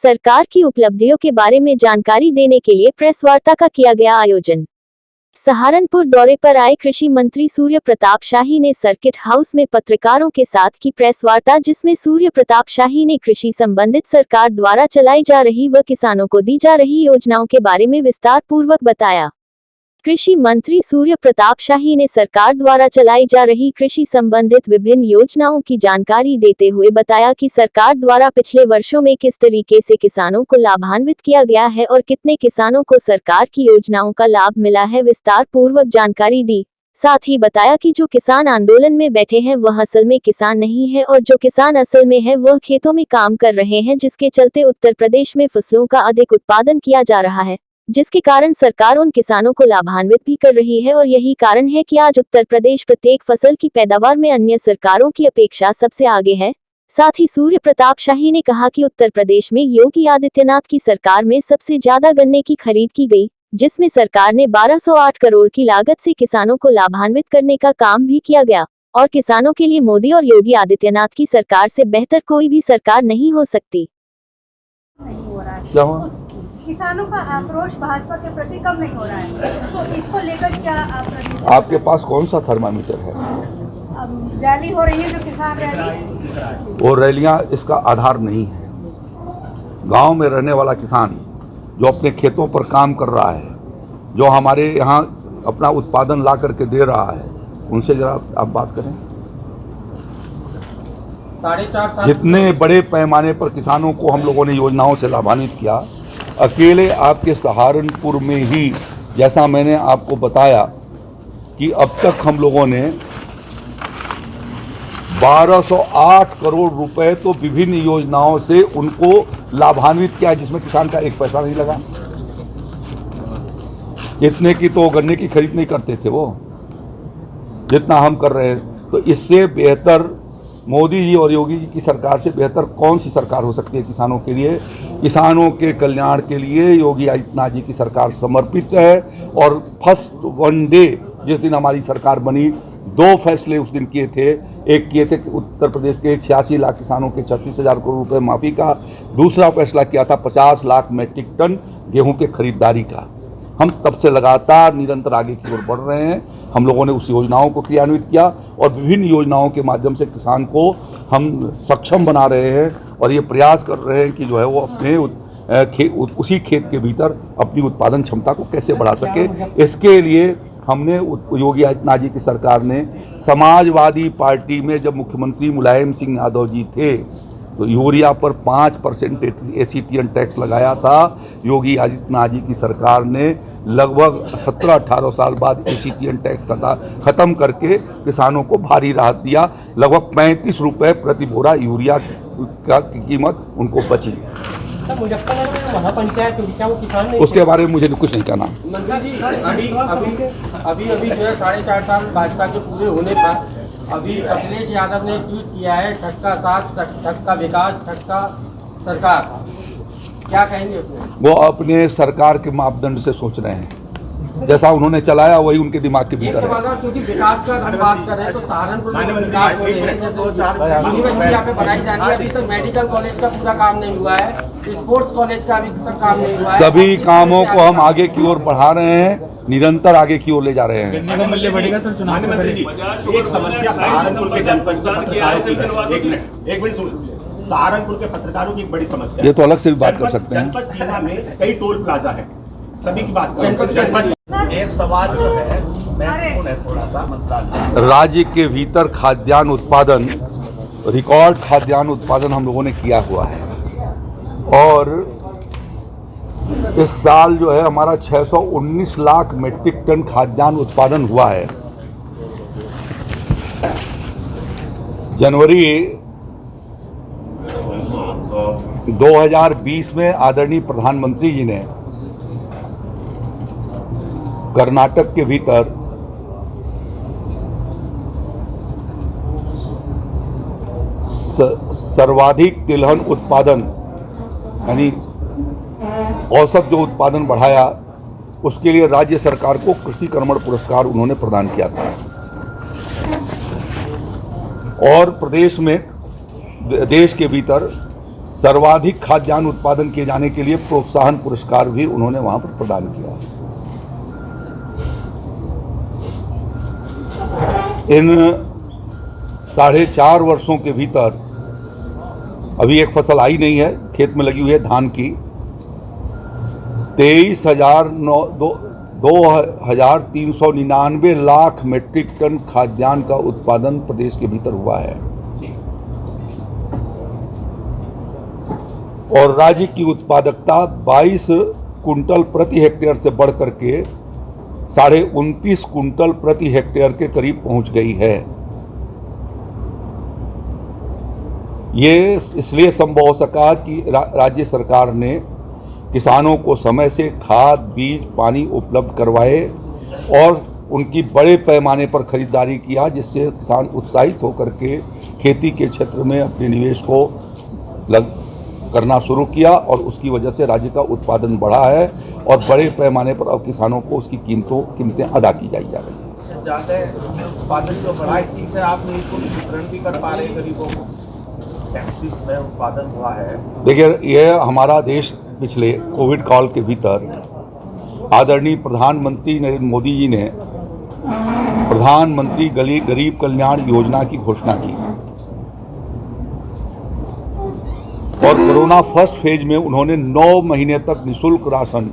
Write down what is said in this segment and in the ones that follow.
सरकार की उपलब्धियों के बारे में जानकारी देने के लिए प्रेस वार्ता का किया गया आयोजन। सहारनपुर दौरे पर आए कृषि मंत्री सूर्य प्रताप शाही ने सर्किट हाउस में पत्रकारों के साथ की प्रेस वार्ता, जिसमें सूर्य प्रताप शाही ने कृषि संबंधित सरकार द्वारा चलाई जा रही व किसानों को दी जा रही योजनाओं के बारे में विस्तार पूर्वक बताया। कृषि मंत्री सूर्य प्रताप शाही ने सरकार द्वारा चलाई जा रही कृषि संबंधित विभिन्न योजनाओं की जानकारी देते हुए बताया कि सरकार द्वारा पिछले वर्षों में किस तरीके से किसानों को लाभान्वित किया गया है और कितने किसानों को सरकार की योजनाओं का लाभ मिला है। विस्तार पूर्वक जानकारी दी। साथ ही बताया कि जो किसान आंदोलन में बैठे हैं वह असल में किसान नहीं है और जो किसान असल में है वह खेतों में काम कर रहे हैं, जिसके चलते उत्तर प्रदेश में फसलों का अधिक उत्पादन किया जा रहा है, जिसके कारण सरकार उन किसानों को लाभान्वित भी कर रही है और यही कारण है कि आज उत्तर प्रदेश प्रत्येक फसल की पैदावार में अन्य सरकारों की अपेक्षा सबसे आगे है। साथ ही सूर्य प्रताप शाही ने कहा कि उत्तर प्रदेश में योगी आदित्यनाथ की सरकार में सबसे ज्यादा गन्ने की खरीद की गई, जिसमें सरकार ने 1208 करोड़ की लागत से किसानों को लाभान्वित करने का काम भी किया गया और किसानों के लिए मोदी और योगी आदित्यनाथ की सरकार से बेहतर कोई भी सरकार नहीं हो सकती। किसानों का आक्रोश भाजपा के प्रति कम नहीं हो रहा है, तो इसको लेकर क्या आपके पास कौन सा थर्मामीटर है? रैली हो रही है जो किसान रैली, वो रैलियां इसका आधार नहीं है। गांव में रहने वाला किसान जो अपने खेतों पर काम कर रहा है, जो हमारे यहाँ अपना उत्पादन ला करके दे रहा है, उनसे जरा आप बात करें। 4.5 साल जितने बड़े पैमाने पर किसानों को हम लोगों ने योजनाओं से लाभान्वित किया, अकेले आपके सहारनपुर में ही, जैसा मैंने आपको बताया कि अब तक हम लोगों ने 1208 करोड़ रुपए तो विभिन्न योजनाओं से उनको लाभान्वित किया, जिसमें किसान का एक पैसा नहीं लगा। इतने की तो गन्ने की खरीद नहीं करते थे वो, जितना हम कर रहे हैं। तो इससे बेहतर मोदी जी और योगी जी की सरकार से बेहतर कौन सी सरकार हो सकती है किसानों के लिए? किसानों के कल्याण के लिए योगी आदित्यनाथ जी की सरकार समर्पित है। और फर्स्ट वन डे जिस दिन हमारी सरकार बनी, 2 फैसले उस दिन किए थे। एक किए थे उत्तर प्रदेश के 86 लाख किसानों के 36,000 करोड़ रुपए माफ़ी का। दूसरा फैसला किया था 50 लाख मेट्रिक टन गेहूं के खरीदारी का। हम तब से लगातार निरंतर आगे की ओर बढ़ रहे हैं। हम लोगों ने उस योजनाओं को क्रियान्वित किया और विभिन्न योजनाओं के माध्यम से किसान को हम सक्षम बना रहे हैं और ये प्रयास कर रहे हैं कि जो है वो अपने उसी खेत के भीतर अपनी उत्पादन क्षमता को कैसे बढ़ा सके। इसके लिए हमने योगी आदित्यनाथ जी की सरकार ने समाजवादी पार्टी में जब मुख्यमंत्री मुलायम सिंह यादव जी थे तो यूरिया पर 5% एसीटीएन टैक्स लगाया था। योगी आदित्यनाथ जी की सरकार ने लगभग 17-18 साल बाद एसीटीएन टैक्स खत्म करके किसानों को भारी राहत दिया। लगभग 35 रुपये प्रति बोरा यूरिया का कीमत उनको बची। मुजफ्फरनगर में महापंचायत हुई, क्या वो किसान नहीं? उसके बारे में मुझे कुछ नहीं कहना। मंत्री जी, अभी जो है 4.5 साल भाजपा के पूरे होने पर अभी अखिलेश यादव ने ट्वीट किया है, ठक्का साथ, ठक्का विकास, ठक्का सरकार। क्या कहेंगे उसमें? वो अपने सरकार के मापदंड से सोच रहे हैं, जैसा उन्होंने चलाया वही उनके दिमाग के भीतर है। क्योंकि विकास का हम बात कर रहे हैं तो सहारनपुर में विकास हो रहे हैं, जैसे यूनिवर्सिटी यहाँ पे बनाई जा रही है, अभी तक मेडिकल कॉलेज का पूरा काम नहीं हुआ है, स्पोर्ट्स कॉलेज का अभी तक काम नहीं हुआ है। सभी कामों को हम आगे की ओर बढ़ा रहे हैं, निरंतर आगे की ओर ले जा रहे हैं। मंत्री जी, एक समस्या सहारनपुर के जनपद के पत्रकारों की, एक मिनट सुन, सहारनपुर के पत्रकारों की एक बड़ी समस्या, ये तो अलग से भी बात कर सकते हैं। जनपद सीमा में कई टोल प्लाजा है, सभी की बात करें। एक सवाल जो है महत्वपूर्ण है थोड़ा सा, मंत्रालय राज्य के भीतर खाद्यान्न उत्पादन, रिकॉर्ड खाद्यान्न उत्पादन हम लोगों ने किया हुआ है और इस साल जो है हमारा 619 लाख मीट्रिक टन खाद्यान्न उत्पादन हुआ है। जनवरी 2020 में आदरणीय प्रधानमंत्री जी ने कर्नाटक के भीतर सर्वाधिक तिलहन उत्पादन यानी औसत जो उत्पादन बढ़ाया, उसके लिए राज्य सरकार को कृषि कर्मण पुरस्कार उन्होंने प्रदान किया था। और प्रदेश में, देश के भीतर सर्वाधिक खाद्यान्न उत्पादन किए जाने के लिए प्रोत्साहन पुरस्कार भी उन्होंने वहां पर प्रदान किया। इन 4.5 वर्षों के भीतर अभी एक फसल आई नहीं है, खेत में लगी हुई है धान की, 2399 लाख मीट्रिक टन खाद्यान्न का उत्पादन प्रदेश के भीतर हुआ है और राज्य की उत्पादकता 22 कुंटल प्रति हेक्टेयर से बढ़ करके 29.5 कुंटल प्रति हेक्टेयर के करीब पहुंच गई है। ये इसलिए संभव हो सका कि राज्य सरकार ने किसानों को समय से खाद, बीज, पानी उपलब्ध करवाए और उनकी बड़े पैमाने पर खरीदारी किया, जिससे किसान उत्साहित होकर के खेती के क्षेत्र में अपने निवेश को करना शुरू किया और उसकी वजह से राज्य का उत्पादन बढ़ा है और बड़े पैमाने पर अब किसानों को उसकी कीमतें अदा की जा रही है। ज़्यादा उत्पादन जो बढ़ा है, ठीक है, आप नहीं इसको वितरण भी कर पा रहे हैं गरीबों को, टैक्सेस में उत्पादन हुआ है। देखिए, यह हमारा देश पिछले कोविड काल के भीतर आदरणीय प्रधानमंत्री नरेंद्र मोदी जी ने प्रधानमंत्री गरीब कल्याण योजना की घोषणा की और कोरोना फर्स्ट फेज में उन्होंने 9 महीने तक निःशुल्क राशन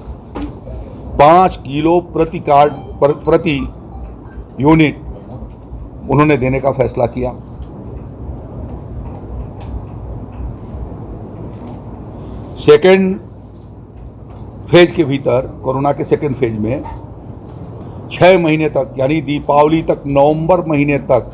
5 किलो प्रति कार्ड प्रति यूनिट उन्होंने देने का फैसला किया। सेकेंड फेज के भीतर, कोरोना के सेकेंड फेज में 6 महीने तक यानी दीपावली तक, नवंबर महीने तक